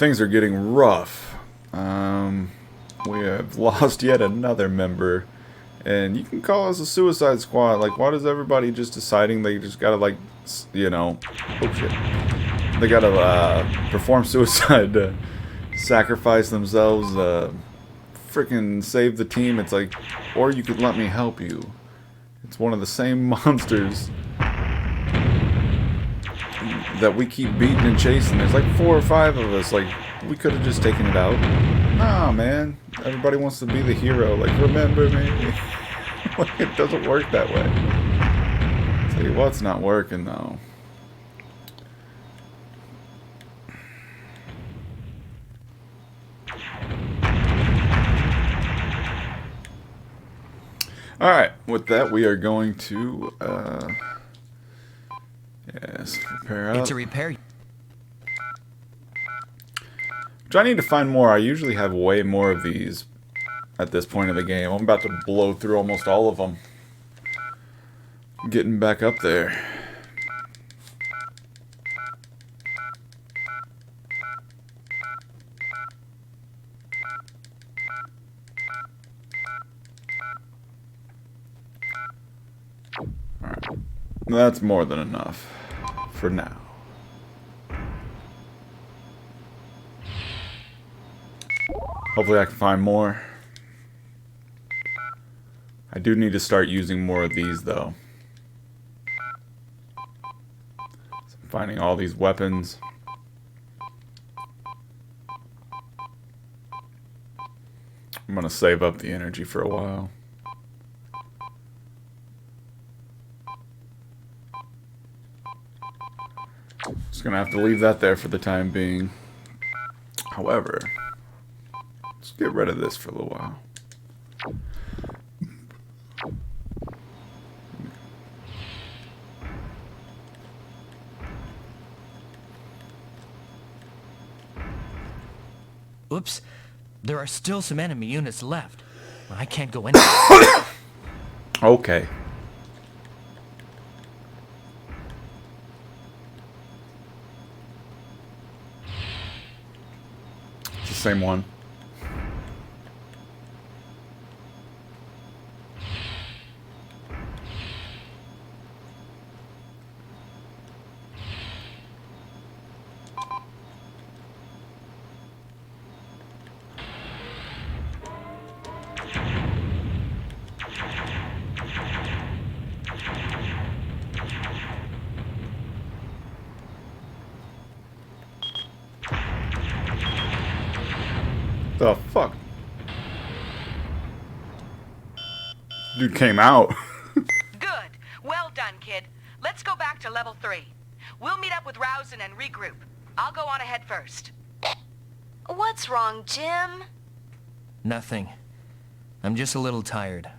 things are getting rough. We have lost yet another member. And you can call us a suicide squad. Like, why does everybody just deciding they just gotta, like, you know... Oh, shit. They gotta, perform suicide to sacrifice themselves, freaking save the team. It's like, or you could let me help you. It's one of the same monsters that we keep beating and chasing. There's like 4 or 5 of us. Like, we could have just taken it out. Nah, man. Everybody wants to be the hero. Like, remember me. Like, it doesn't work that way. Tell you what's not working, though. Alright, with that, we are going to, yes, repair up. It's a repair. Do I need to find more? I usually have way more of these at this point of the game. I'm about to blow through almost all of them. Getting back up there. Alright. That's more than enough for now. Hopefully I can find more. I do need to start using more of these, though. So I'm finding all these weapons. I'm gonna save up the energy for a while. Just gonna have to leave that there for the time being. However, let's get rid of this for a little while. Oops. There are still some enemy units left. I can't go in. Okay. It's the same one. The fuck? Dude came out. Good. Well done, kid. Let's go back to level 3. We'll meet up with Rousen and regroup. I'll go on ahead first. What's wrong, Jim? Nothing. I'm just a little tired.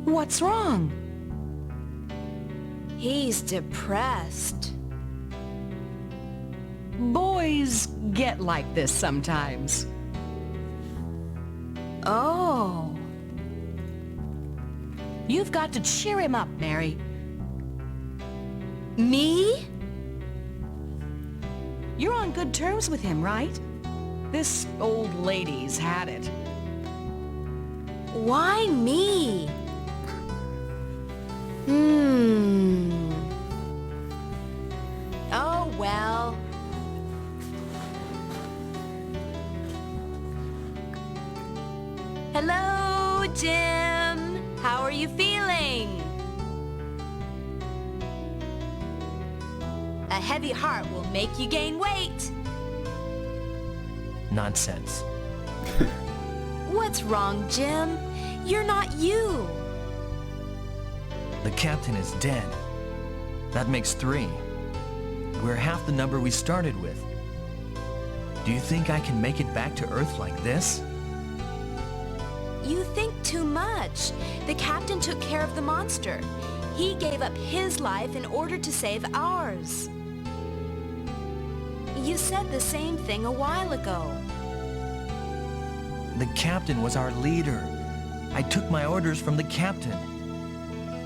What's wrong? He's depressed. Boys get like this sometimes. Oh. You've got to cheer him up, Mary. Me? You're on good terms with him, right? This old lady's had it. Why me? Oh, well. Hello, Jim. How are you feeling? A heavy heart will make you gain weight. Nonsense. What's wrong, Jim? You're not you. The captain is dead. That makes 3. We're half the number we started with. Do you think I can make it back to Earth like this? You think too much. The captain took care of the monster. He gave up his life in order to save ours. You said the same thing a while ago. The captain was our leader. I took my orders from the captain.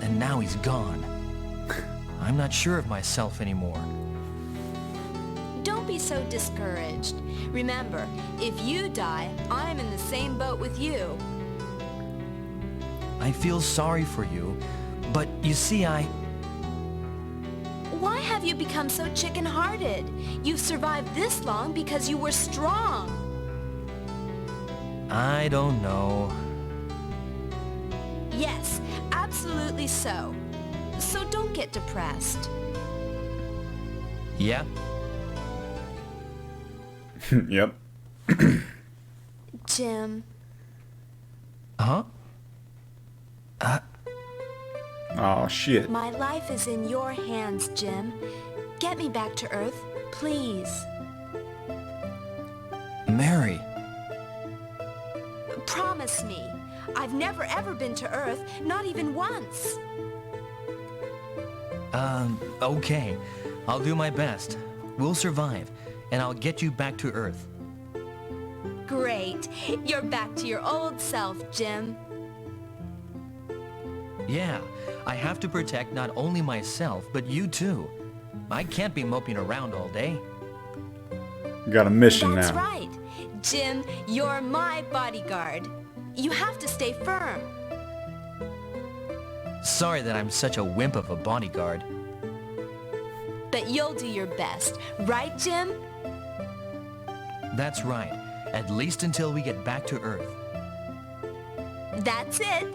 And now he's gone. I'm not sure of myself anymore. Don't be so discouraged. Remember, if you die, I'm in the same boat with you. I feel sorry for you, but you see, Why have you become so chicken-hearted? You've survived this long because you were strong. I don't know. Yes, absolutely so. So don't get depressed. Yeah? Yep. Jim. Huh? Oh shit. My life is in your hands, Jim. Get me back to Earth, please. Mary. Promise me. I've never ever been to Earth, not even once. Okay. I'll do my best. We'll survive, and I'll get you back to Earth. Great. You're back to your old self, Jim. Yeah, I have to protect not only myself, but you too. I can't be moping around all day. You got a mission That's now. right. Jim, you're my bodyguard. You have to stay firm. Sorry that I'm such a wimp of a bodyguard. But you'll do your best. Right, Jim? That's right. At least until we get back to Earth. That's it.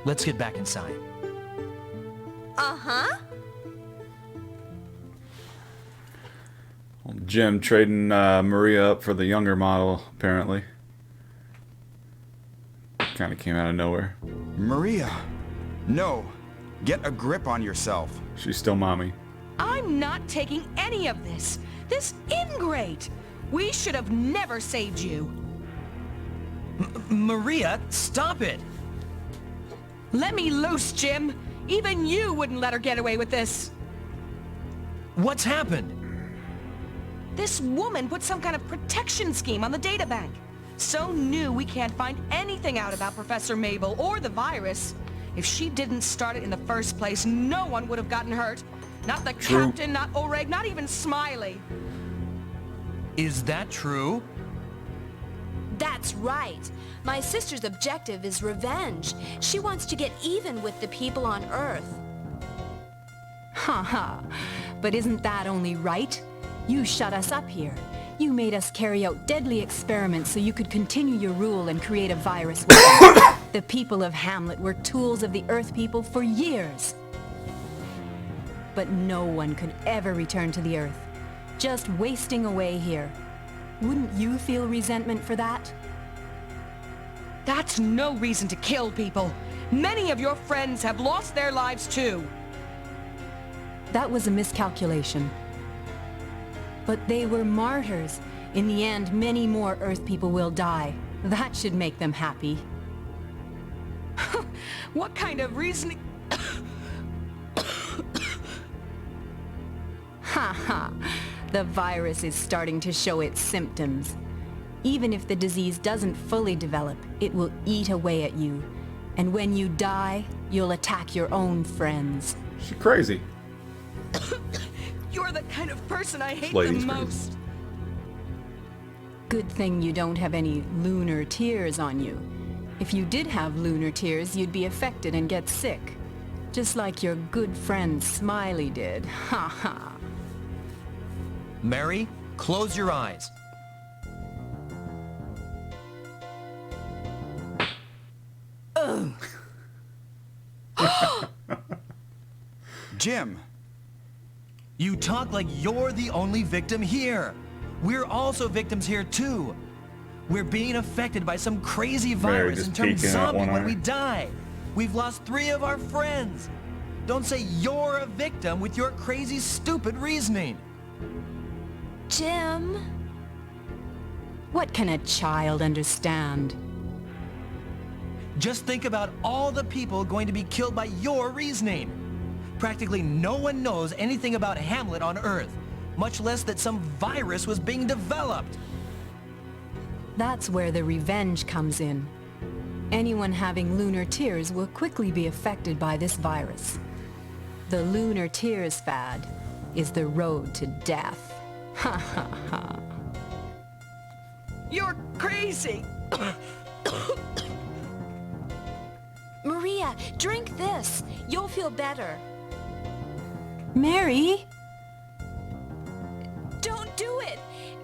Let's get back inside. Uh-huh. Jim trading Maria up for the younger model, apparently. Kind of came out of nowhere. Maria, no. Get a grip on yourself. She's still mommy. I'm not taking any of this. This ingrate. We should have never saved you. Maria, stop it! Let me loose, Jim. Even you wouldn't let her get away with this. What's happened? This woman put some kind of protection scheme on the databank. So new we can't find anything out about Professor Mabel or the virus. If she didn't start it in the first place, no one would have gotten hurt. Not the captain, not Oreg, not even Smiley. Is that true? That's right. My sister's objective is revenge. She wants to get even with the people on Earth. Ha. But isn't that only right? You shut us up here. You made us carry out deadly experiments so you could continue your rule and create a virus with us. The people of Hamlet were tools of the Earth people for years. But no one could ever return to the Earth. Just wasting away here. Wouldn't you feel resentment for that? That's no reason to kill people. Many of your friends have lost their lives too. That was a miscalculation. But they were martyrs. In the end, many more Earth people will die. That should make them happy. What kind of reasoning? Ha. The virus is starting to show its symptoms. Even if the disease doesn't fully develop, it will eat away at you. And when you die, you'll attack your own friends. She's crazy. You're the kind of person I hate the Lady's crazy. most. Good thing you don't have any lunar tears on you. If you did have lunar tears, you'd be affected and get sick. Just like your good friend Smiley did. Ha. Mary, close your eyes. Jim, You talk like you're the only victim here. We're also victims here too. We're being affected by some crazy Mary virus just and turned peeking at zombie one when eye. we die. We've lost 3 of our friends. Don't say you're a victim with your crazy, stupid reasoning. Jim? What can a child understand? Just think about all the people going to be killed by your reasoning. Practically no one knows anything about Hamlet on Earth. much less that some virus was being developed. That's where the revenge comes in. Anyone having lunar tears will quickly be affected by this virus. The lunar tears fad is the road to death. Ha ha ha. You're crazy! Maria, drink this. You'll feel better. Mary? Don't do it!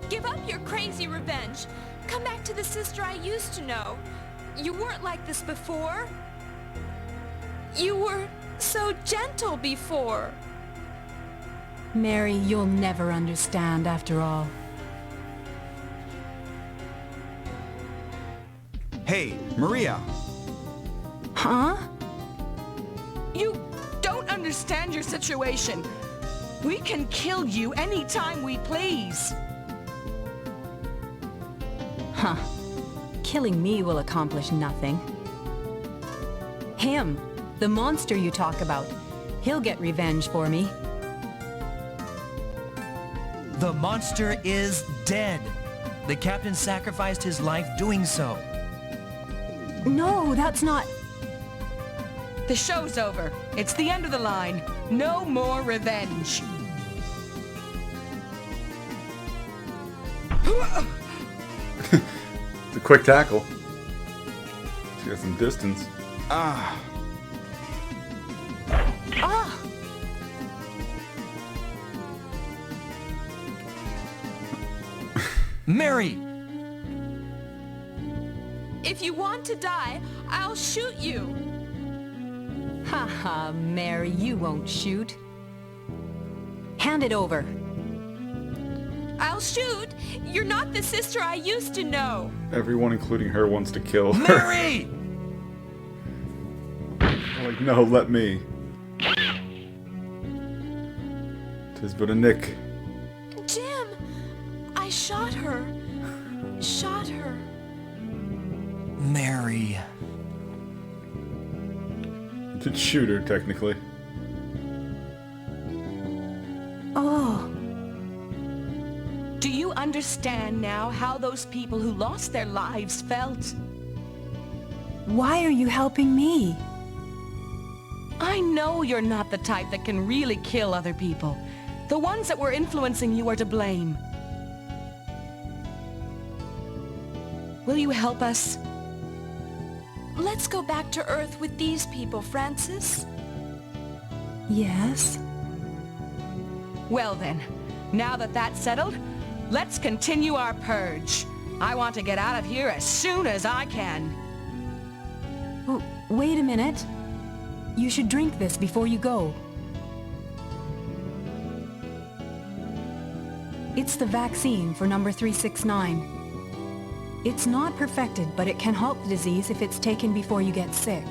Give up your crazy revenge. Come back to the sister I used to know. You weren't like this before. You were so gentle before. Mary, you'll never understand after all. Hey, Maria! Huh? You don't understand your situation. We can kill you anytime we please. Huh. Killing me will accomplish nothing. Him, the monster you talk about, he'll get revenge for me. The monster is dead. The captain sacrificed his life doing so. No, that's not... The show's over. It's the end of the line. No more revenge. It's a quick tackle. She got some distance. Ah! Ah! Mary! If you want to die, I'll shoot you. Haha, Mary, you won't shoot. Hand it over. I'll shoot. You're not the sister I used to know. Everyone, including her, wants to kill her. Mary! Like, no, let me. 'Tis but a nick. Jim! I shot her. Shot her. Mary. You did shoot her, technically. Oh, Do you understand now how those people who lost their lives felt? why are you helping me? I know you're not the type that can really kill other people. The ones that were influencing you are to blame. Will you help us? Let's go back to Earth with these people, Francis. Yes? Well then, now that that's settled, let's continue our purge. I want to get out of here as soon as I can. Oh, wait a minute. You should drink this before you go. It's the vaccine for number 369. It's not perfected, but it can halt the disease if it's taken before you get sick.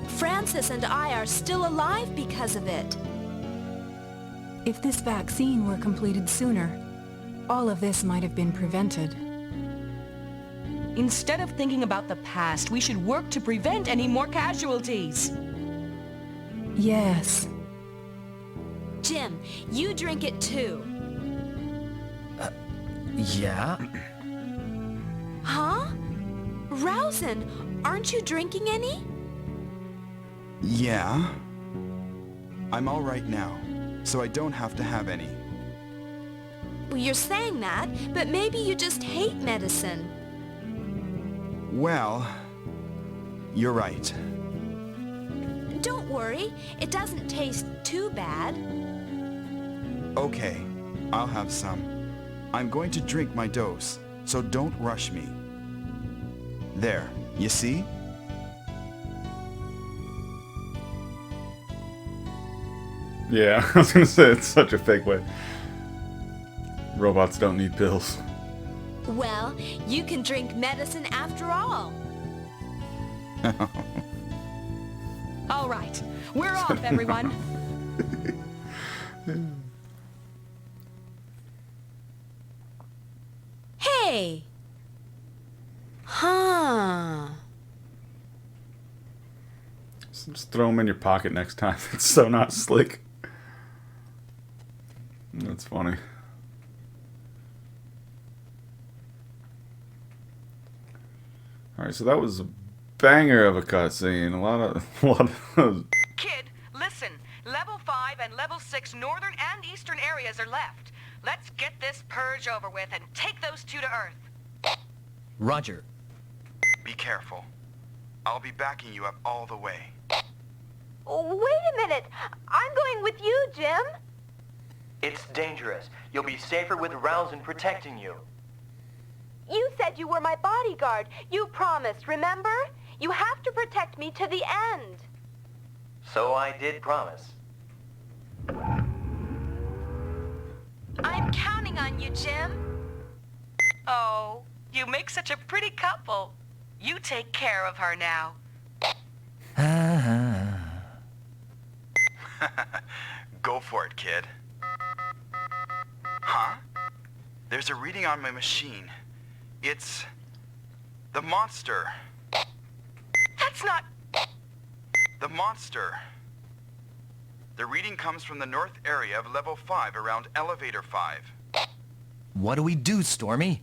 Francis and I are still alive because of it. If this vaccine were completed sooner, all of this might have been prevented. Instead of thinking about the past, we should work to prevent any more casualties. Yes. Jim, you drink it too. Yeah? Huh? Rousen, aren't you drinking any? Yeah? I'm all right now, so I don't have to have any. Well, you're saying that, but maybe you just hate medicine. Well, you're right. Don't worry, it doesn't taste too bad. Okay, I'll have some. I'm going to drink my dose, so don't rush me. There, you see? Yeah, I was gonna say, it's such a fake way. Robots don't need pills. Well, you can drink medicine after all. All right, we're off, everyone. Hey! Huh. Just throw them in your pocket next time. It's so not slick. That's funny. Alright, so that was a banger of a cutscene. A lot of Kid, listen. Level 5 and Level 6 northern and eastern areas are left. Let's get this purge over with and take those two to Earth. Roger. Be careful. I'll be backing you up all the way. Wait a minute. I'm going with you, Jim. It's dangerous. You'll be safer with Rousen protecting you. You said you were my bodyguard. You promised, remember? You have to protect me to the end. So I did promise. I'm counting on you, Jim. Oh, you make such a pretty couple. You take care of her now. Go for it, kid. Huh? There's a reading on my machine. It's... the monster. That's not... The monster. The reading comes from the north area of level 5 around elevator 5. What do we do, Stormy?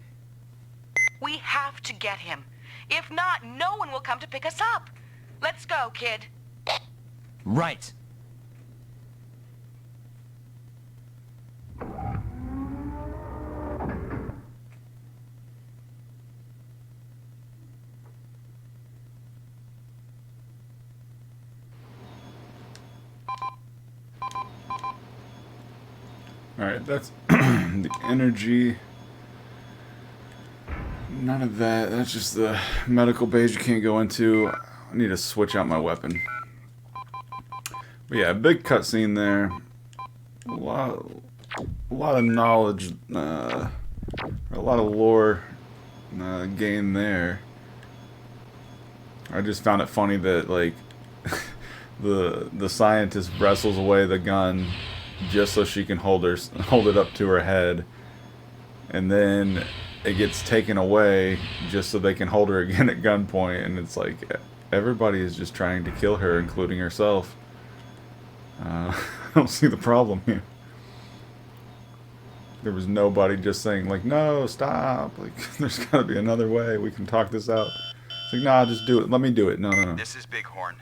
We have to get him. If not, no one will come to pick us up. Let's go, kid. Right. Alright, that's the energy. None of that. That's just the medical base you can't go into. I need to switch out my weapon. But yeah, big cutscene there. A lot of knowledge, a lot of lore gained there. I just found it funny that like the scientist wrestles away the gun just so she can hold it up to her head, and then it gets taken away just so they can hold her again at gunpoint, and it's like everybody is just trying to kill her, including herself. I don't see the problem here. There was nobody just saying like, no, stop, like there's gotta be another way, we can talk this out. It's like, nah, just do it, let me do it. No. This is Bighorn.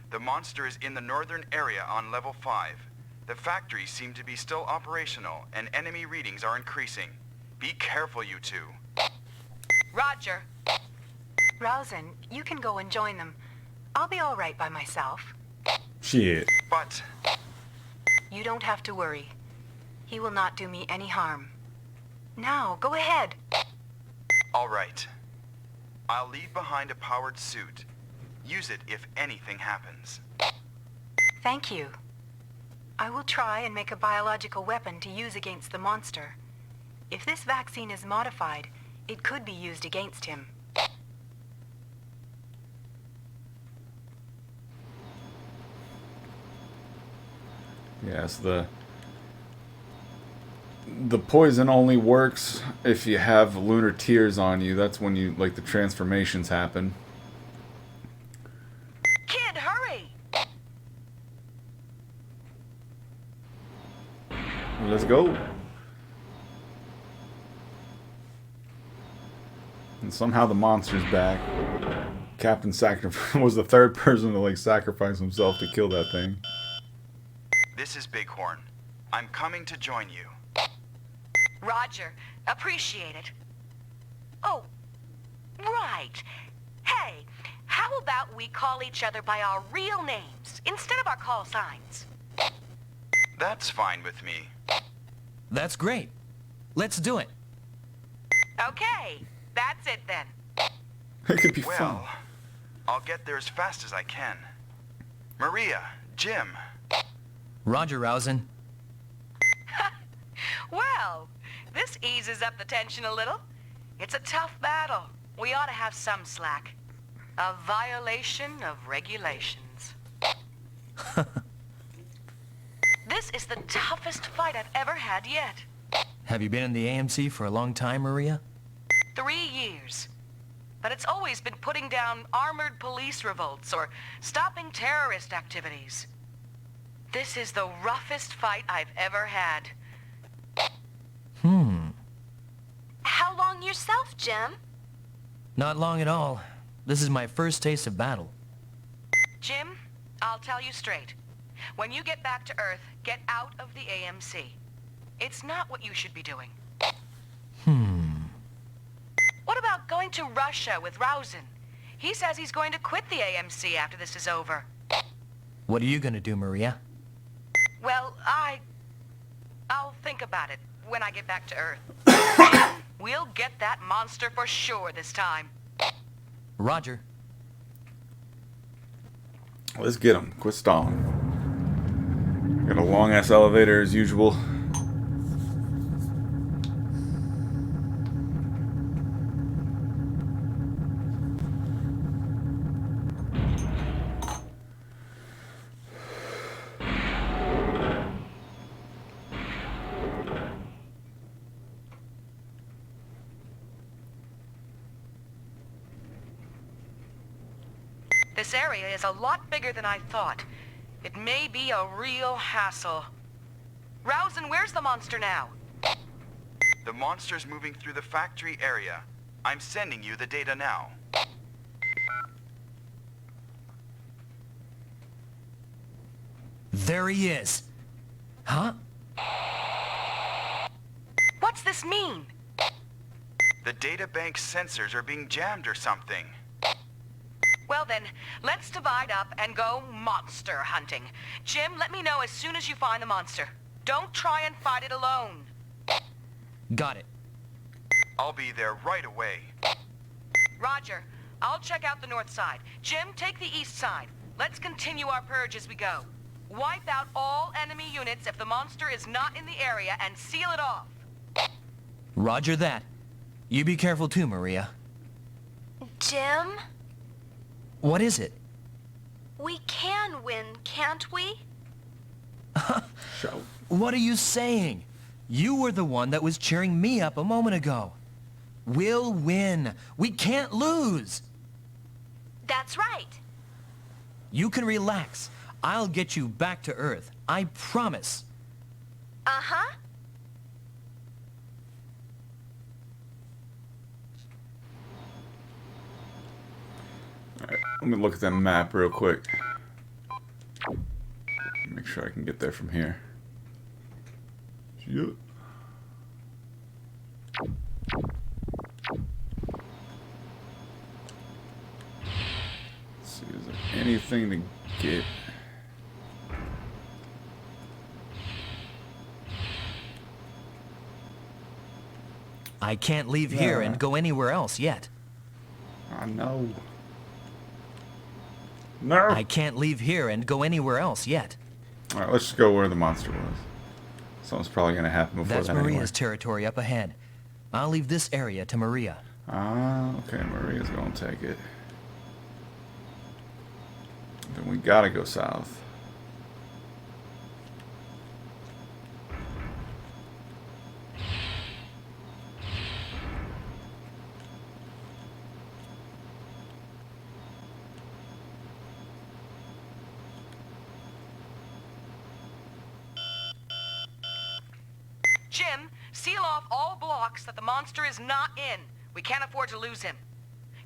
The monster is in the northern area on level 5. The factories seem to be still operational, and enemy readings are increasing. Be careful, you two. Roger. Rousen, you can go and join them. I'll be all right by myself. Shit. But... You don't have to worry. He will not do me any harm. Now, go ahead. all right. I'll leave behind a powered suit. Use it if anything happens. Thank you. I will try and make a biological weapon to use against the monster. If this vaccine is modified, it could be used against him. Yes, the poison only works if you have lunar tears on you. That's when you, like, the transformations happen. Kid, hurry! Let's go. And somehow the monster's back. Captain was the third person to, like, sacrifice himself to kill that thing. This is Bighorn. I'm coming to join you. Roger. Appreciate it. Oh, right. Hey, how about we call each other by our real names instead of our call signs? That's fine with me. That's great. Let's do it. Okay, that's it then. It could be fun. Well, I'll get there as fast as I can. Maria, Jim. Roger, Rousen. Well, this eases up the tension a little. It's a tough battle. We ought to have some slack. A violation of regulations. This is the toughest fight I've ever had yet. Have you been in the AMC for a long time, Maria? 3 years. But it's always been putting down armored police revolts or stopping terrorist activities. This is the roughest fight I've ever had. yourself, Jim. Not long at all. This is my first taste of battle. Jim, I'll tell you straight. When you get back to Earth, get out of the AMC. It's not what you should be doing. What about going to Russia with Rausen? He says he's going to quit the AMC after this is over. What are you gonna do, Maria? Well, I'll think about it when I get back to Earth. Jim, we'll get that monster for sure this time. Roger. Let's get him. Quit stalling. Got a long-ass elevator as usual. This area is a lot bigger than I thought. It may be a real hassle. Rausen, where's the monster now? The monster's moving through the factory area. I'm sending you the data now. There he is. Huh? What's this mean? The data bank sensors are being jammed or something. Well then, let's divide up and go monster hunting. Jim, let me know as soon as you find the monster. Don't try and fight it alone. Got it. I'll be there right away. Roger. I'll check out the north side. Jim, take the east side. Let's continue our purge as we go. Wipe out all enemy units if the monster is not in the area and seal it off. Roger that. You be careful too, Maria. Jim, What is it? we can win, can't we? Shout. What are you saying? You were the one that was cheering me up a moment ago. We'll win. We can't lose. That's right. You can relax. I'll get you back to Earth. I promise. Uh-huh. Alright, let me look at that map real quick. Make sure I can get there from here. Yep. Let's see, is there anything to get? I can't leave here and go anywhere else yet. I know. No. I can't leave here and go anywhere else yet. Alright, let's just go where the monster was. Something's probably gonna happen before That's that Maria's anyway. territory up ahead. I'll leave this area to Maria. Ah, okay, Maria's gonna take it. Then we gotta go south. Jim, seal off all blocks that the monster is not in. We can't afford to lose him.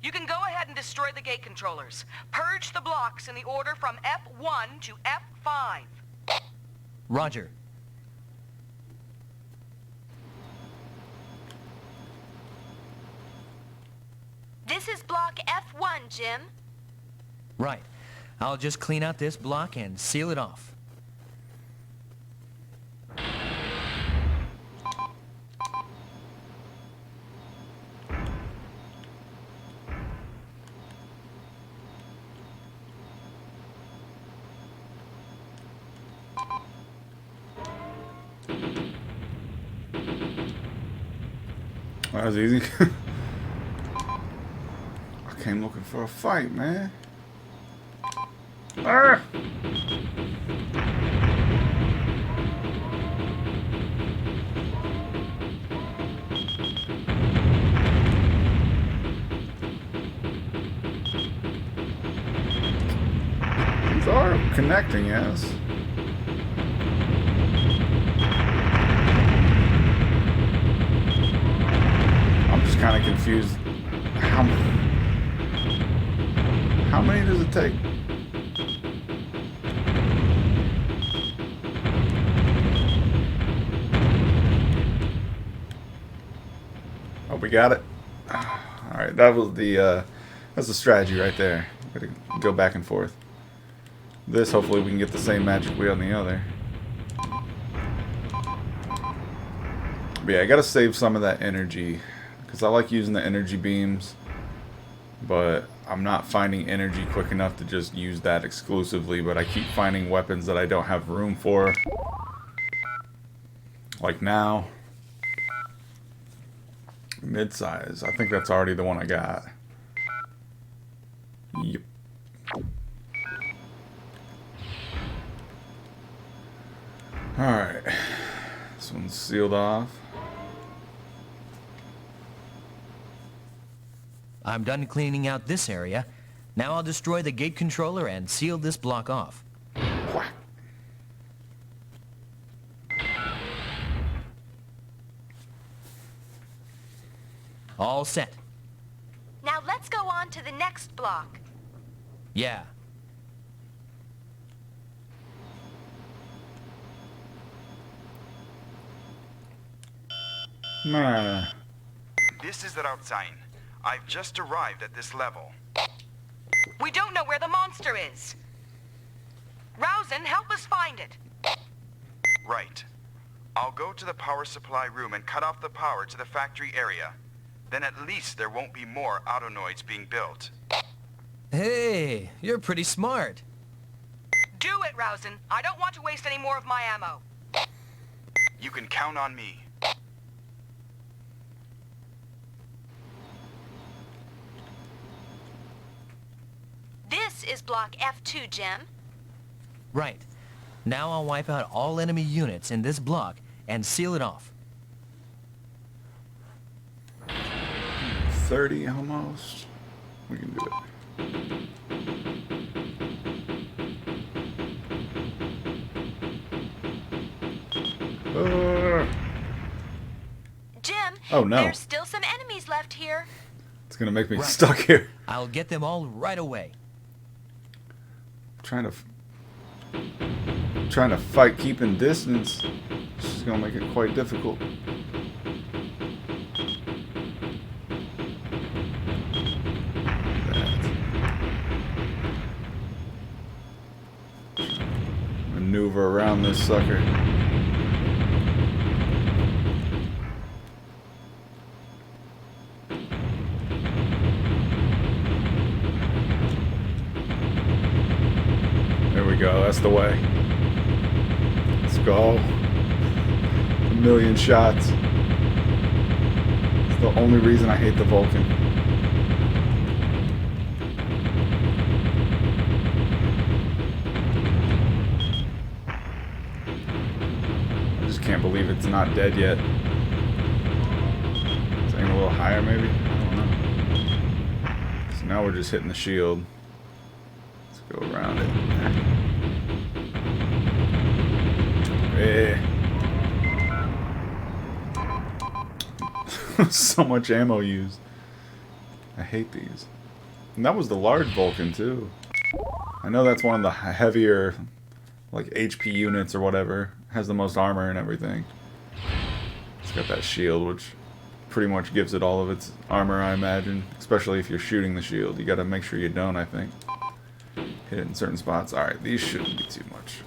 You can go ahead and destroy the gate controllers. Purge the blocks in the order from F1 to F5. Roger. This is block F1, Jim. Right. I'll just clean out this block and seal it off. That was easy. I came looking for a fight, man. Ah! These are connecting, yes. kind of confused. How many does it take? Oh, we got it. All right, that was that's the strategy right there. Gotta go back and forth. This, hopefully, we can get the same magic wheel on the other. But yeah, I gotta save some of that energy because I like using the energy beams, but I'm not finding energy quick enough to just use that exclusively. But I keep finding weapons that I don't have room for, like now. Mid-size. I think that's already the one I got. Yep. Alright. This one's sealed off. I'm done cleaning out this area. Now I'll destroy the gate controller and seal this block off. Whack. All set. Now let's go on to the next block. Yeah. Nah. This is the route sign. I've just arrived at this level. We don't know where the monster is. Rousen, help us find it. Right. I'll go to the power supply room and cut off the power to the factory area. Then at least there won't be more autonoids being built. Hey, you're pretty smart. Do it, Rousen. I don't want to waste any more of my ammo. You can count on me. This is block F2, Jim. Right. Now I'll wipe out all enemy units in this block and seal it off. 30 almost. We can do it. Jim, Oh, no. there's still some enemies left here. It's gonna make me Right. stuck here. I'll get them all right away. Trying to fight keeping distance. This is gonna make it quite difficult. Maneuver around this sucker. There we go, that's the way. Let's go. A million shots. It's the only reason I hate the Vulcan. I just can't believe it's not dead yet. It's aim a little higher maybe? I don't know. So now we're just hitting the shield. Let's go around it. So much ammo used. I hate these. And that was the large Vulcan too. I know that's one of the heavier, like HP units or whatever. Has the most armor and everything. It's got that shield, which pretty much gives it all of its armor, I imagine. Especially if you're shooting the shield. You gotta make sure you don't, I think. Hit it in certain spots. Alright, these shouldn't be too much.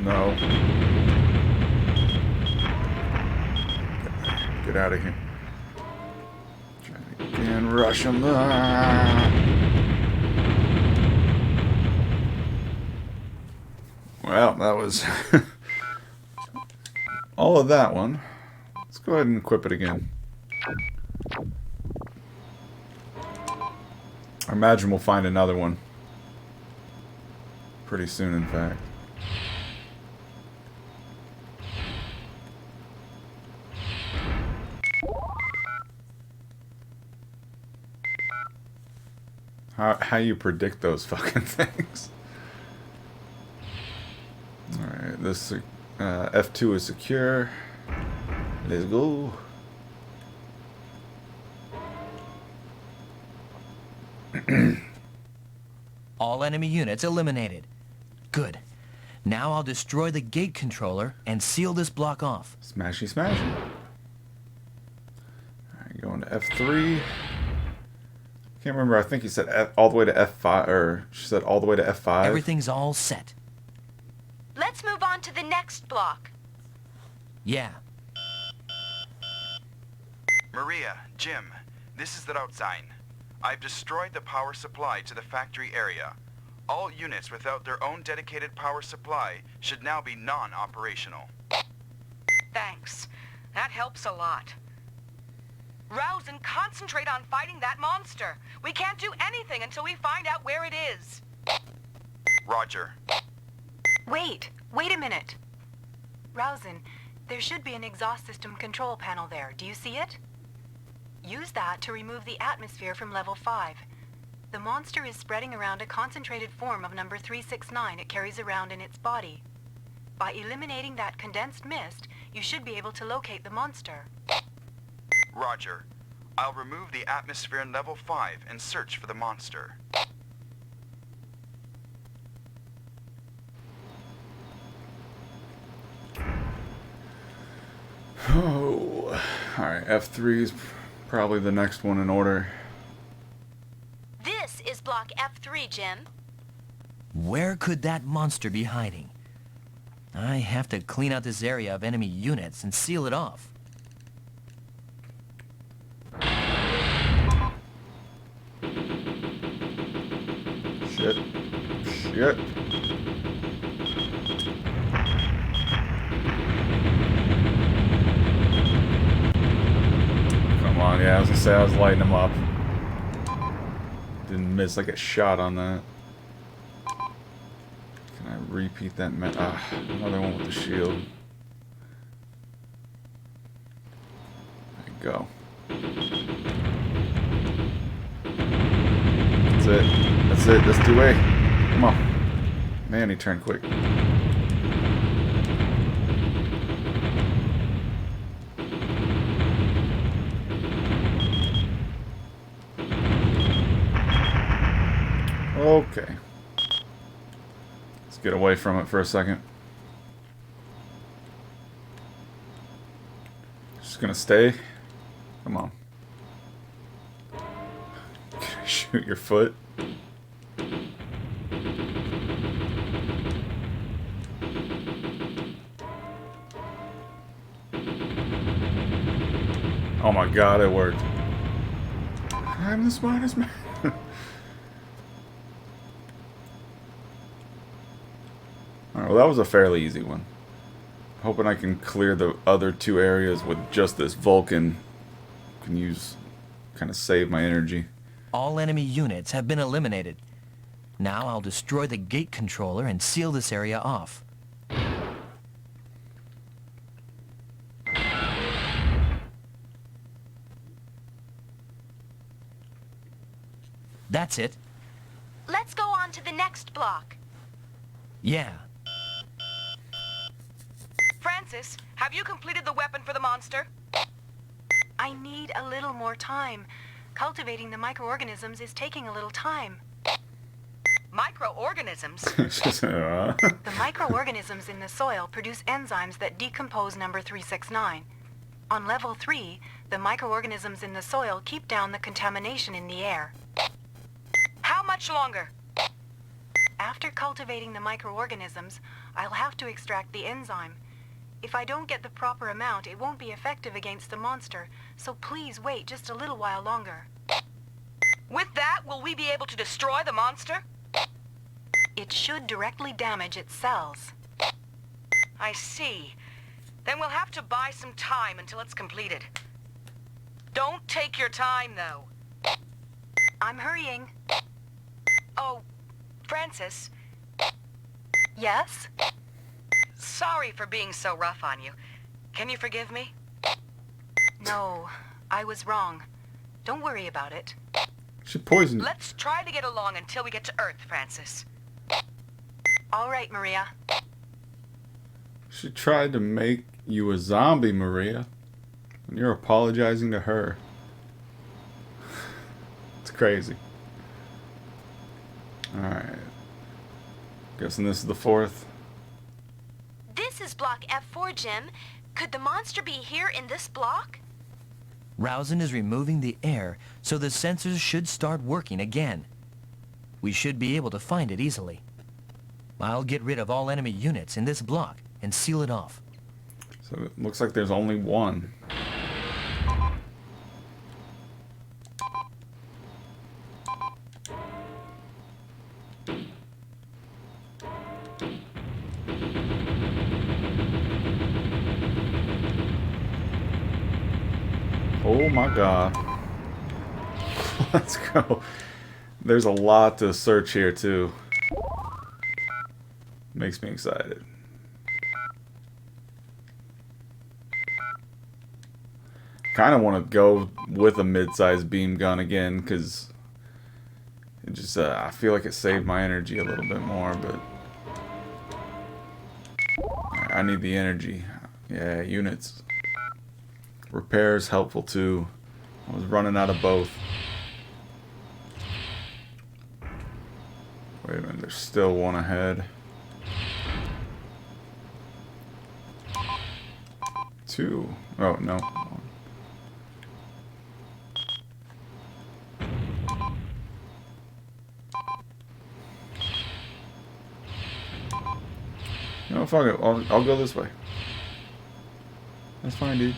No. Get out of here. Try again, rush him. Well, that was all of that one. Let's go ahead and equip it again. I imagine we'll find another one pretty soon, in fact. How you predict those fucking things? Alright. Alright, this F2 is secure. Let's go. All enemy units eliminated. Good. Now I'll destroy the gate controller and seal this block off. Smashy smashy. Alright, going to F3. Can't remember, I think he said all the way to F5, or she said all the way to F5. Everything's all set. Let's move on to the next block. Yeah. Maria, Jim, this is the route sign. I've destroyed the power supply to the factory area. All units without their own dedicated power supply should now be non-operational. Thanks. That helps a lot. Rouse and concentrate on fighting that monster. We can't do anything until we find out where it is. Roger. Wait a minute. Rousen, there should be an exhaust system control panel there. Do you see it? Use that to remove the atmosphere from level 5. The monster is spreading around a concentrated form of number 369 it carries around in its body. By eliminating that condensed mist, you should be able to locate the monster. Roger. I'll remove the atmosphere in level 5 and search for the monster. Oh, alright, F3 is probably the next one in order. This is block F3, Jim. Where could that monster be hiding? I have to clean out this area of enemy units and seal it off. Shit. Shit. Come on, yeah, I was gonna say I was lighting them up. Didn't miss like a shot on that. Can I repeat that? Another one with the shield. There you go. That's it. That's it. That's 2A. Come on. Man, he turned quick. Okay. Let's get away from it for a second. Just gonna stay. Come on. Can I shoot your foot? Oh my god, it worked. I'm the smartest man. Alright, well that was a fairly easy one. Hoping I can clear the other two areas with just this Vulcan. Can use, kind of save my energy. All enemy units have been eliminated. Now I'll destroy the gate controller and seal this area off. That's it. Let's go on to the next block. Yeah. Francis, have you completed the weapon for the monster? I need a little more time. Cultivating the microorganisms is taking a little time. Microorganisms? The microorganisms in the soil produce enzymes that decompose number 369. On level 3, the microorganisms in the soil keep down the contamination in the air. How much longer? After cultivating the microorganisms, I'll have to extract the enzyme. If I don't get the proper amount, it won't be effective against the monster, so please wait just a little while longer. With that, will we be able to destroy the monster? It should directly damage its cells. I see. Then we'll have to buy some time until it's completed. Don't take your time, though. I'm hurrying. Oh, Francis. Yes? Sorry for being so rough on you. Can you forgive me? No, I was wrong. Don't worry about it. She poisoned. Let's try to get along until we get to Earth, Francis. All right, Maria. She tried to make you a zombie, Maria. And you're apologizing to her. It's crazy. Alright. Guessing this is the fourth. This is Block F4, Jim. Could the monster be here in this block? Rowson is removing the air, so the sensors should start working again. We should be able to find it easily. I'll get rid of all enemy units in this block and seal it off. So it looks like there's only one. Oh my god. Let's go. There's a lot to search here too. Makes me excited. Kind of want to go with a mid-sized beam gun again because it just I feel like it saved my energy a little bit more, but I need the energy. Yeah, units. Repair is helpful too. I was running out of both. Wait a minute, there's still one ahead. Two. Oh, no. No, fuck it. I'll go this way. That's fine, dude.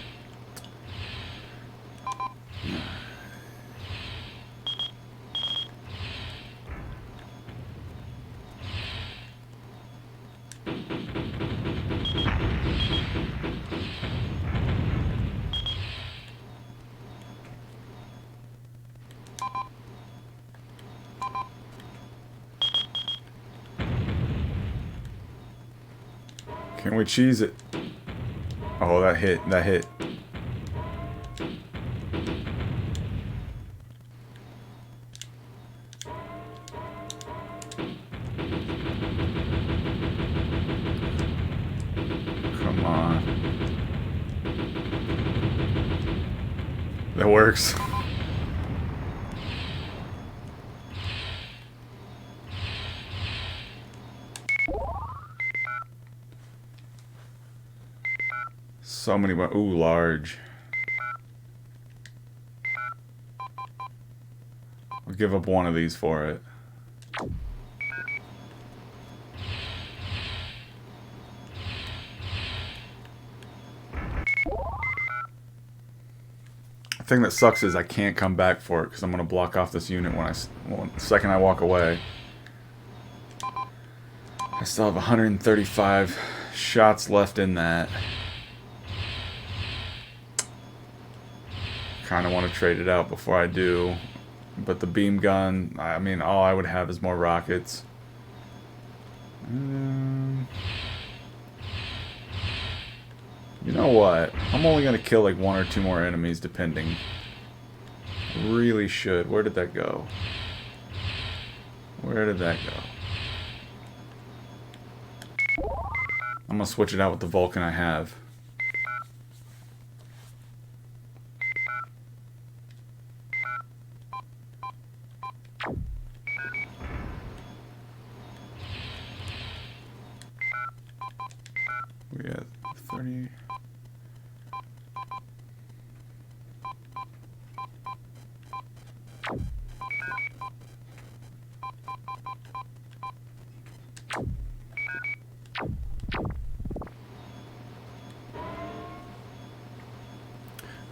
Can we cheese it? Oh, that hit. That hit. Come on. That works. So many. Ooh, large. I'll give up one of these for it. The thing that sucks is I can't come back for it because I'm gonna block off this unit when the second I walk away. I still have 135 shots left in that. Kind of want to trade it out before I do, but the beam gun, I mean, all I would have is more rockets. You know what? I'm only going to kill like one or two more enemies depending. Really should. Where did that go? Where did that go? I'm going to switch it out with the Vulcan I have. We got 30.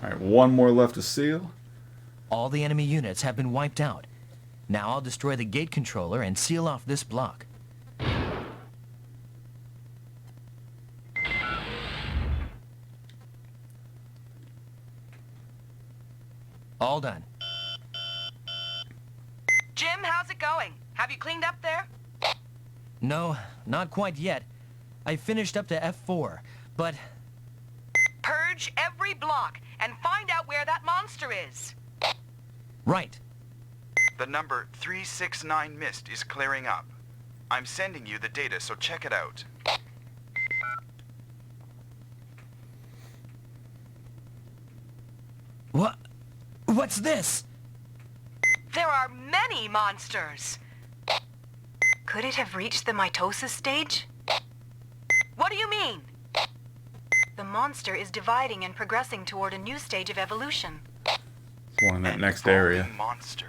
Alright, one more left to seal. All the enemy units have been wiped out. Now I'll destroy the gate controller and seal off this block. All done. Jim, how's it going? Have you cleaned up there? No, not quite yet. I finished up to F4, but... Purge every block and find out where that monster is. Right. The number 369 Mist is clearing up. I'm sending you the data, so check it out. What? What's this? There are many monsters. Could it have reached the mitosis stage? What do you mean? The monster is dividing and progressing toward a new stage of evolution. One in that An next evolving area. monster.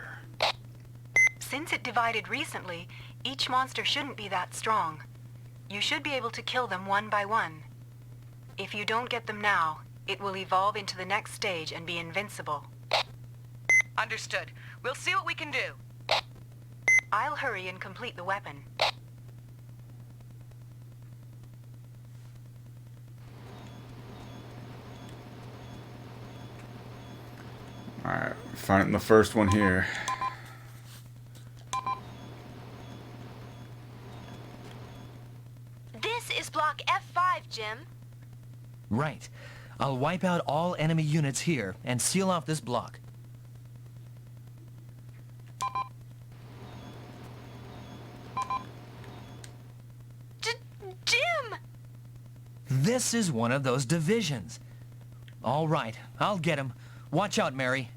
Since it divided recently, each monster shouldn't be that strong. You should be able to kill them one by one. If you don't get them now, it will evolve into the next stage and be invincible. Understood. We'll see what we can do. I'll hurry and complete the weapon. Alright, finding the first one here. This is Block F5, Jim. Right. I'll wipe out all enemy units here and seal off this block. Jim! This is one of those divisions. All right, I'll get him. Watch out, Mary.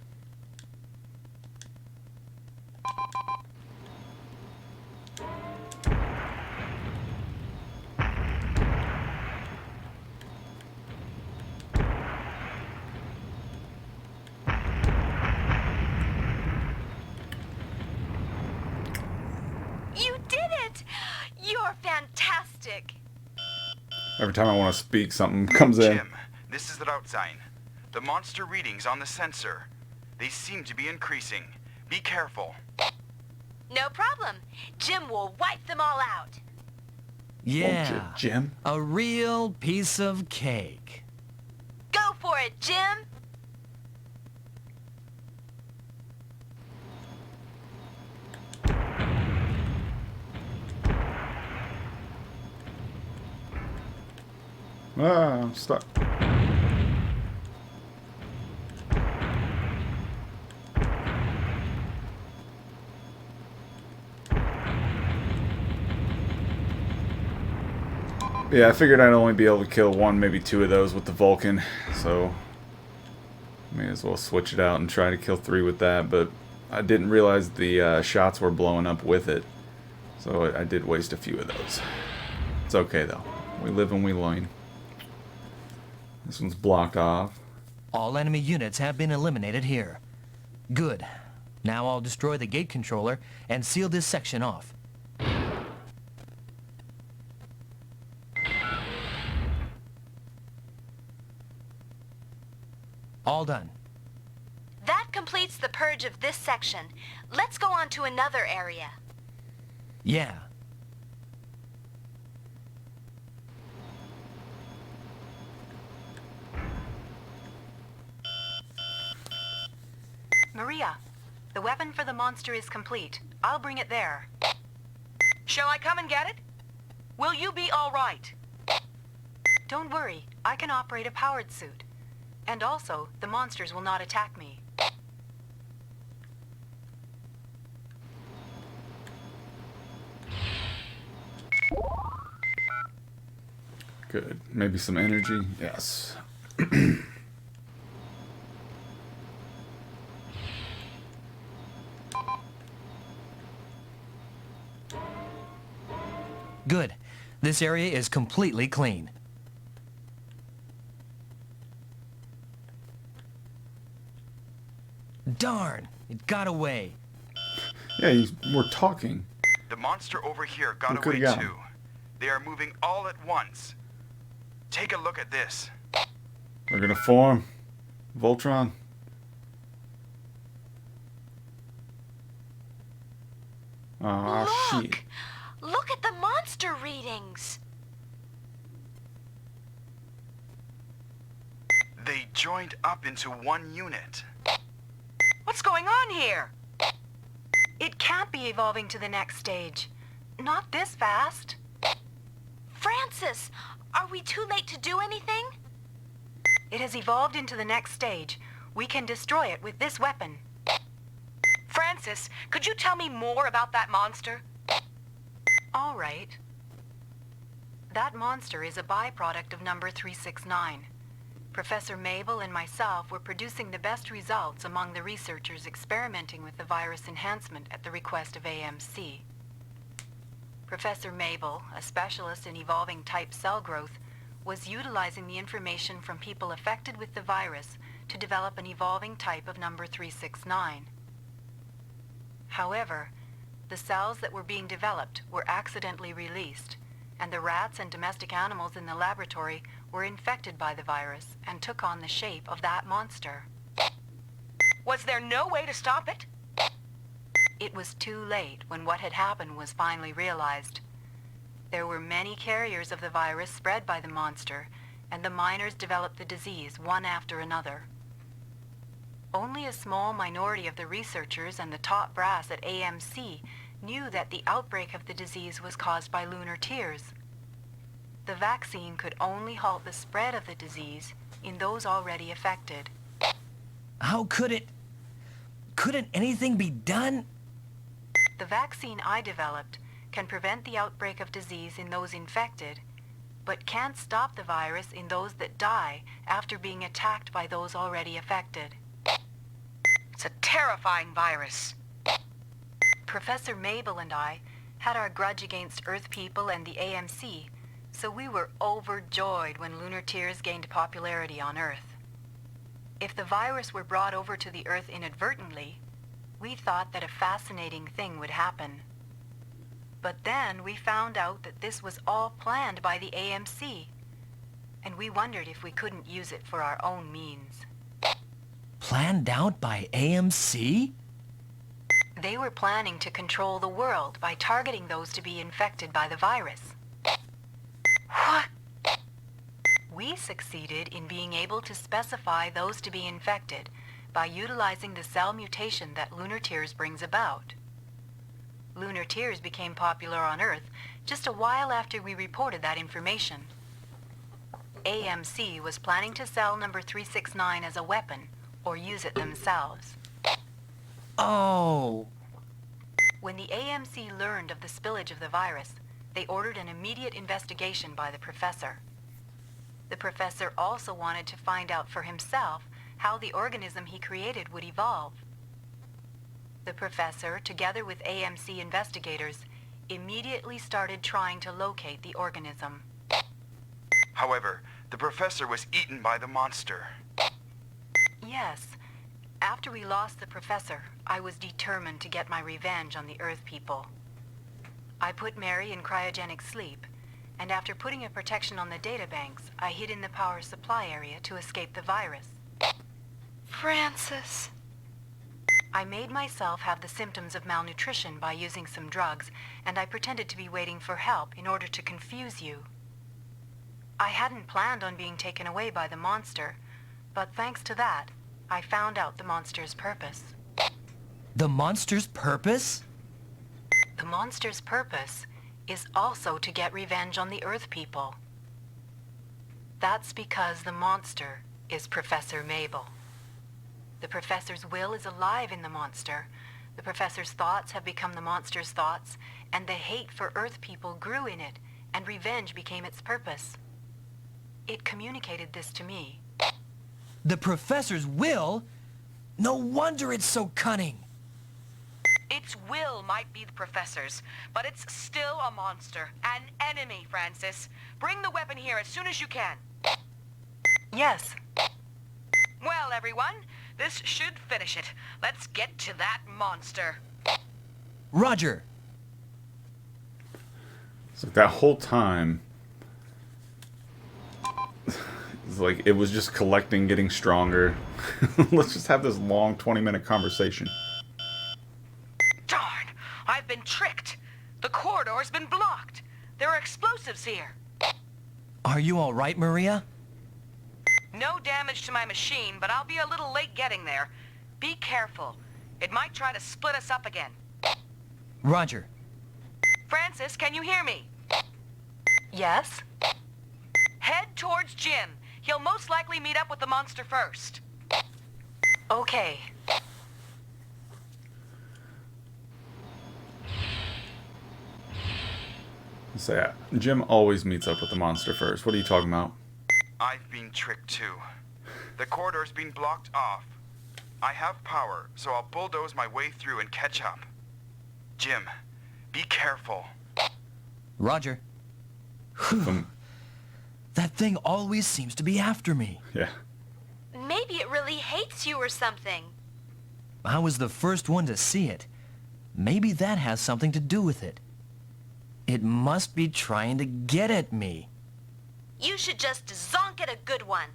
You did it! You're fantastic! Every time I want to speak, something comes in. Jim, this is the route sign. The monster readings on the sensor. They seem to be increasing. Be careful. No problem. Jim will wipe them all out. Won't you, Yeah, Jim? a real piece of cake. Go for it, Jim! Ah, I'm stuck. Yeah, I figured I'd only be able to kill one, maybe two of those with the Vulcan, so may as well switch it out and try to kill 3 with that, but I didn't realize the shots were blowing up with it, so I did waste a few of those. It's okay though. We live and we learn. This one's blocked off. All enemy units have been eliminated here. Good. Now I'll destroy the gate controller and seal this section off. All done. That completes the purge of this section. Let's go on to another area. Yeah. Maria, the weapon for the monster is complete. I'll bring it there. Shall I come and get it? Will you be all right? Don't worry, I can operate a powered suit. And also, the monsters will not attack me. Good. Maybe some energy? Yes. Good. This area is completely clean. Darn! It got away. Yeah, we're talking. The monster over here got We coulda away got him. too. They are moving all at once. Take a look at this. We're gonna form. Voltron. Aw, shit. Look! Look at the monster readings! They joined up into one unit. What's going on here? It can't be evolving to the next stage. Not this fast. Francis, are we too late to do anything? It has evolved into the next stage. We can destroy it with this weapon. Francis, could you tell me more about that monster? All right. That monster is a byproduct of number 369. Professor Mabel and myself were producing the best results among the researchers experimenting with the virus enhancement at the request of AMC. Professor Mabel, a specialist in evolving type cell growth, was utilizing the information from people affected with the virus to develop an evolving type of number 369. However, the cells that were being developed were accidentally released, and the rats and domestic animals in the laboratory were infected by the virus and took on the shape of that monster. Was there no way to stop it? It was too late when what had happened was finally realized. There were many carriers of the virus spread by the monster, and the miners developed the disease one after another. Only a small minority of the researchers and the top brass at AMC knew that the outbreak of the disease was caused by lunar tears. The vaccine could only halt the spread of the disease in those already affected. How could it... couldn't anything be done? The vaccine I developed can prevent the outbreak of disease in those infected, but can't stop the virus in those that die after being attacked by those already affected. It's a terrifying virus. Professor Mabel and I had our grudge against Earth people and the AMC, so we were overjoyed when lunar tears gained popularity on Earth. If the virus were brought over to the Earth inadvertently, we thought that a fascinating thing would happen. But then we found out that this was all planned by the AMC, and we wondered if we couldn't use it for our own means. Planned out by AMC? They were planning to control the world by targeting those to be infected by the virus. What? We succeeded in being able to specify those to be infected by utilizing the cell mutation that lunar tears brings about. Lunar tears became popular on Earth just a while after we reported that information. AMC was planning to sell number 369 as a weapon or use it themselves. Oh. When the AMC learned of the spillage of the virus, they ordered an immediate investigation by the professor. The professor also wanted to find out for himself how the organism he created would evolve. The professor, together with AMC investigators, immediately started trying to locate the organism. However, the professor was eaten by the monster. Yes. After we lost the professor, I was determined to get my revenge on the Earth people. I put Mary in cryogenic sleep, and after putting a protection on the databanks, I hid in the power supply area to escape the virus. Francis. I made myself have the symptoms of malnutrition by using some drugs, and I pretended to be waiting for help in order to confuse you. I hadn't planned on being taken away by the monster, but thanks to that, I found out the monster's purpose. The monster's purpose? The monster's purpose is also to get revenge on the Earth people. That's because the monster is Professor Mabel. The professor's will is alive in the monster. The professor's thoughts have become the monster's thoughts, and the hate for Earth people grew in it, and revenge became its purpose. It communicated this to me. The professor's will? No wonder it's so cunning. Its will might be the professor's, but it's still a monster. An enemy, Francis. Bring the weapon here as soon as you can. Yes. Well, everyone, this should finish it. Let's get to that monster. Roger. So that whole time, it's like it was just collecting, getting stronger. Let's just have this long 20-minute conversation. Darn! I've been tricked. The corridor's been blocked. There are explosives here. Are you all right, Maria? No damage to my machine, but I'll be a little late getting there. Be careful. It might try to split us up again. Roger. Francis, can you hear me? Yes? Head towards Jim. He'll most likely meet up with the monster first. Okay. Jim always meets up with the monster first. What are you talking about? I've been tricked too. The corridor's been blocked off. I have power, so I'll bulldoze my way through and catch up. Jim, be careful. Roger. That thing always seems to be after me. Yeah. Maybe it really hates you or something. I was the first one to see it. Maybe that has something to do with it. It must be trying to get at me. You should just zonk it a good one.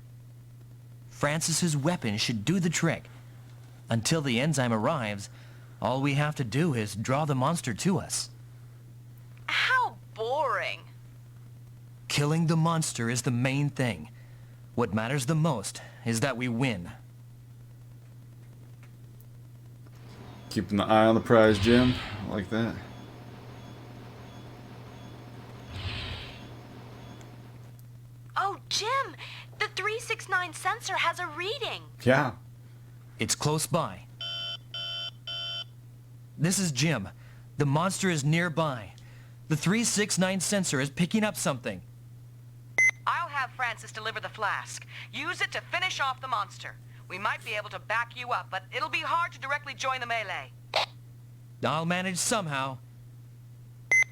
Francis's weapon should do the trick. Until the enzyme arrives, all we have to do is draw the monster to us. How boring. Killing the monster is the main thing. What matters the most is that we win. Keeping the eye on the prize, Jim. I like that. Oh, Jim, the 369 sensor has a reading. Yeah. It's close by. This is Jim. The monster is nearby. The 369 sensor is picking up something. I'll have Francis deliver the flask. Use it to finish off the monster. We might be able to back you up, but it'll be hard to directly join the melee. I'll manage somehow.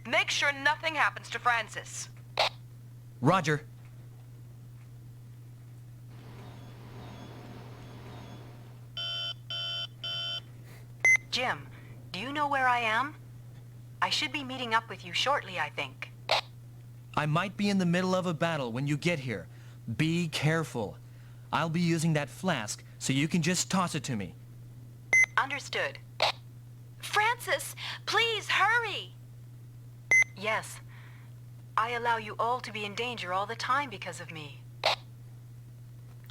Make sure nothing happens to Francis. Roger. Jim, do you know where I am? I should be meeting up with you shortly, I think. I might be in the middle of a battle when you get here. Be careful. I'll be using that flask, so you can just toss it to me. Understood. Francis, please hurry. Yes. I allow you all to be in danger all the time because of me.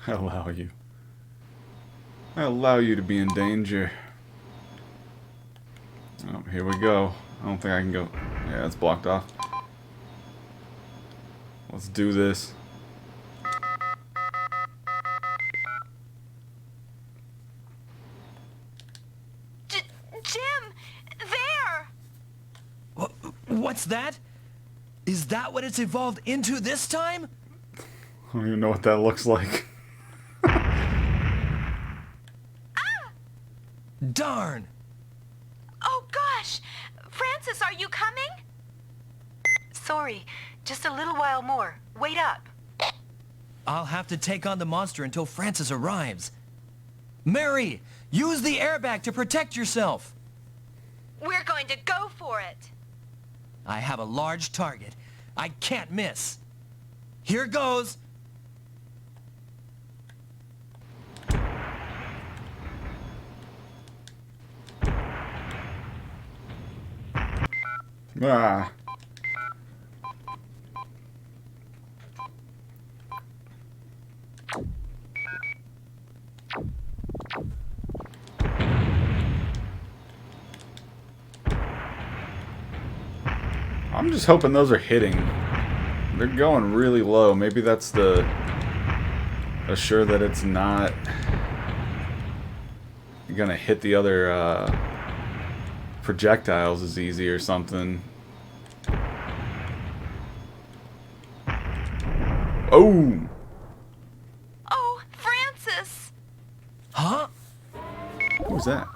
I allow you. I allow you to be in danger. Oh, here we go. I don't think I can go. Yeah, it's blocked off. Let's do this. Jim, there! What's that? Is that what it's evolved into this time? I don't even know what that looks like. Darn! Oh gosh! Francis, are you coming? Sorry, just a little while more. Wait up. I'll have to take on the monster until Francis arrives. Mary, use the airbag to protect yourself. We're going to go for it. I have a large target. I can't miss. Here goes. Ah. I'm just hoping those are hitting. They're going really low. Maybe that's the assure that it's not gonna hit the other projectiles as easy or something. Oh! Oh, Francis! Huh? What was that?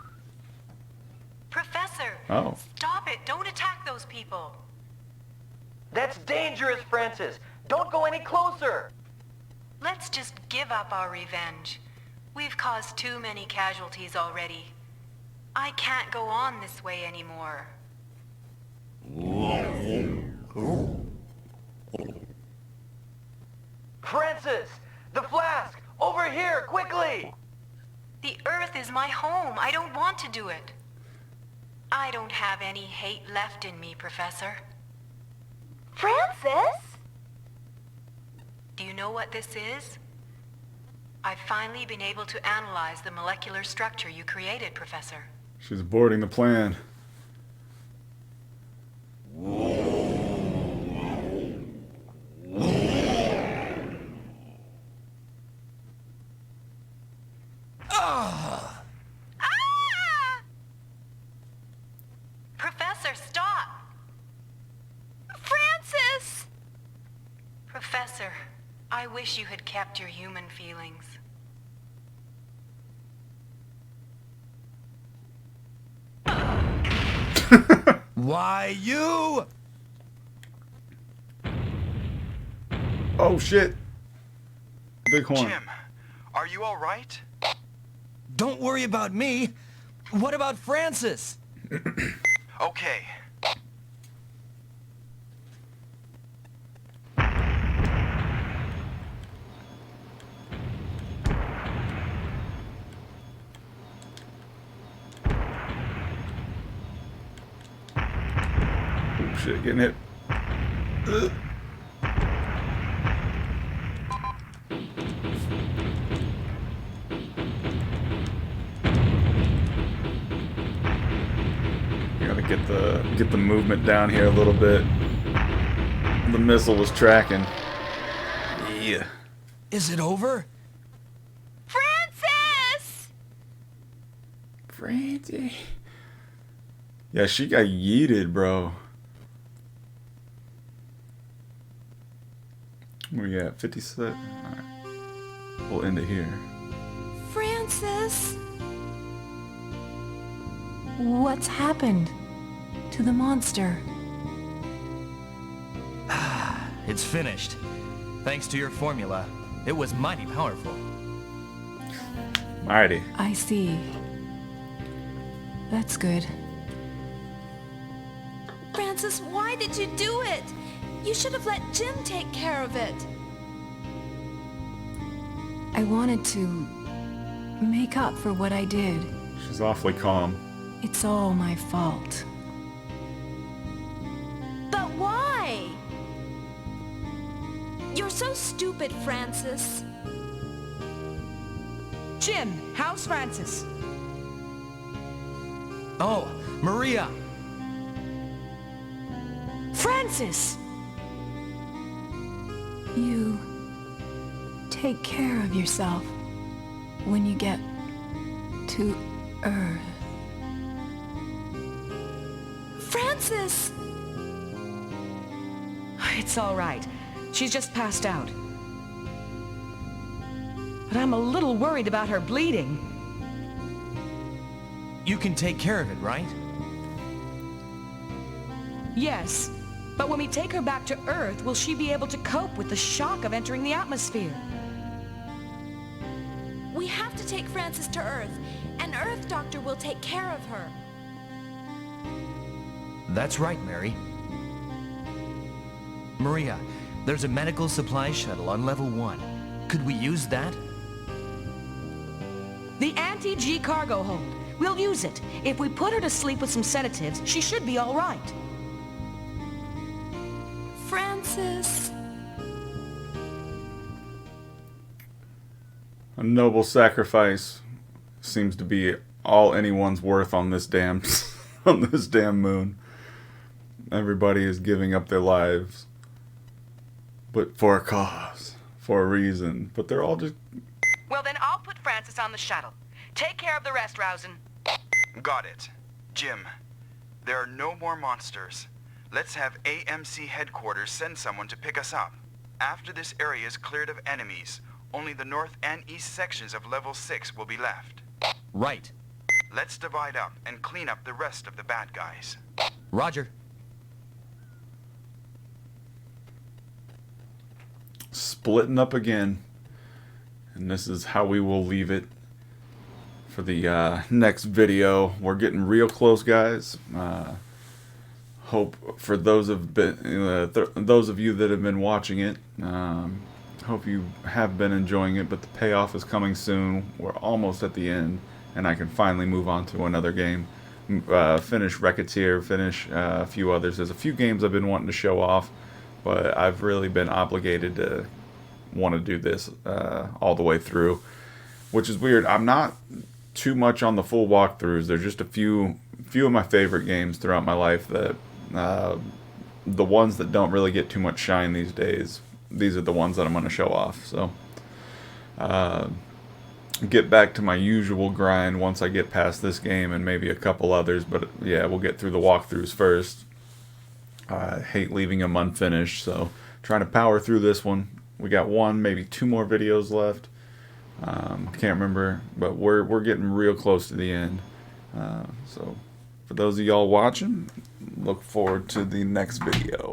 Professor! Oh. Stop it! Don't attack those people! That's dangerous, Francis. Don't go any closer. Let's just give up our revenge. We've caused too many casualties already. I can't go on this way anymore. Francis! The flask! Over here, quickly! The Earth is my home. I don't want to do it. I don't have any hate left in me, Professor. Francis? Do you know what this is? I've finally been able to analyze the molecular structure you created, Professor. She's aborting the plan. Professor, stop! Francis! Professor, I wish you had kept your human feelings. Why you? Oh shit. Big horn. Jim, are you all right? Don't worry about me. What about Francis? Okay. Oh shit, getting hit. Ugh. Gotta get the movement down here a little bit. The missile was tracking. Yeah. Is it over? Francis! Francie. Yeah, she got yeeted, bro. Where you at? 57? Alright. We'll end it here. Francis! What's happened to the monster? It's finished. Thanks to your formula. It was mighty powerful. Mighty. I see. That's good. Francis, why did you do it? You should have let Jim take care of it. I wanted to make up for what I did. She's awfully calm. It's all my fault. But why? You're so stupid, Francis. Jim, how's Francis? Oh, Maria! Francis! You take care of yourself when you get to Earth. Francis! It's all right. She's just passed out. But I'm a little worried about her bleeding. You can take care of it, right? Yes, but when we take her back to Earth, will she be able to cope with the shock of entering the atmosphere? We have to take Francis to Earth. An Earth doctor will take care of her. That's right, Mary. Maria, there's a medical supply shuttle on level 1. Could we use that? The anti-G cargo hold. We'll use it. If we put her to sleep with some sedatives, she should be all right. Francis. A noble sacrifice seems to be all anyone's worth on this damn on this damn moon. Everybody is giving up their lives, but for a cause, for a reason. But they're all just... Well, then I'll put Francis on the shuttle. Take care of the rest, Rousen. Got it. Jim, there are no more monsters. Let's have AMC headquarters send someone to pick us up. After this area is cleared of enemies, only the north and east sections of level 6 will be left. Right. Let's divide up and clean up the rest of the bad guys. Roger. Splitting up again. And this is how we will leave it for the next video. We're getting real close, guys. Hope for those of you that have been watching it, hope you have been enjoying it, but the payoff is coming soon. We're almost at the end, and I can finally move on to another game. Finish Racketeer, finish a few others. There's a few games I've been wanting to show off, but I've really been obligated to want to do this all the way through, which is weird. I'm not too much on the full walkthroughs. There's just a few of my favorite games throughout my life that the ones that don't really get too much shine these days. These are the ones that I'm going to show off. So get back to my usual grind once I get past this game and maybe a couple others, but yeah, we'll get through the walkthroughs first. I hate leaving them unfinished, so trying to power through this one. We got one, maybe two more videos left. Can't remember, but we're getting real close to the end. So For those of y'all watching, look forward to the next video.